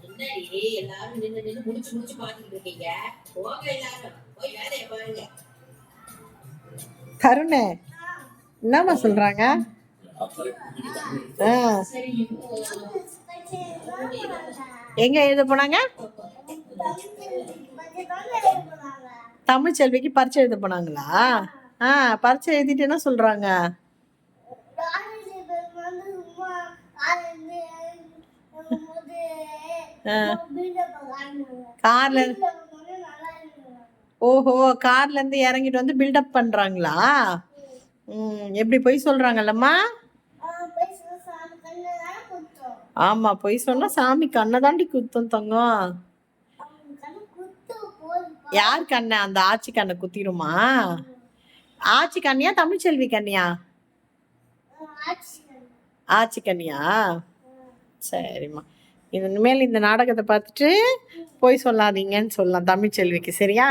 என்னடி எல்லாரும் நின்று நின்று முடிச்சு முடிச்சு பாத்துக்கிட்டு இருக்கீங்க? போங்க எல்லாரும் போய் வேலையை பாருங்க. தருணே என்னம்மா சொல்றாங்க? எங்க எழுத போனாங்க? தமிழ் செல்விக்கு பரீட்சை எழுத போனாங்களா? பரீட்சை எழுதிட்டு என்ன சொல்றாங்க? கார்ல ஓஹோ கார்ல இருந்து இறங்கிட்டு வந்து பில்டப் பண்றாங்களா? எப்படி பொய் சொல்றாங்கல்லம்மா? ஆமா பொய் சொன்னா சாமி கண்ணை தாண்டி குத்தும் தங்கம். யார் கண்ணை? அந்த ஆட்சி கண்ணை குத்திருமா? ஆட்சி கண்ணியா தமிழ்ச்செல்வி கண்ணியா? ஆட்சி கண்ணியா? சரிம்மா, இனிமேல் இந்த நாடகத்தை பார்த்துட்டு போய் சொல்லாதீங்கன்னு சொல்லலாம் தமிழ்ச்செல்விக்கு, சரியா?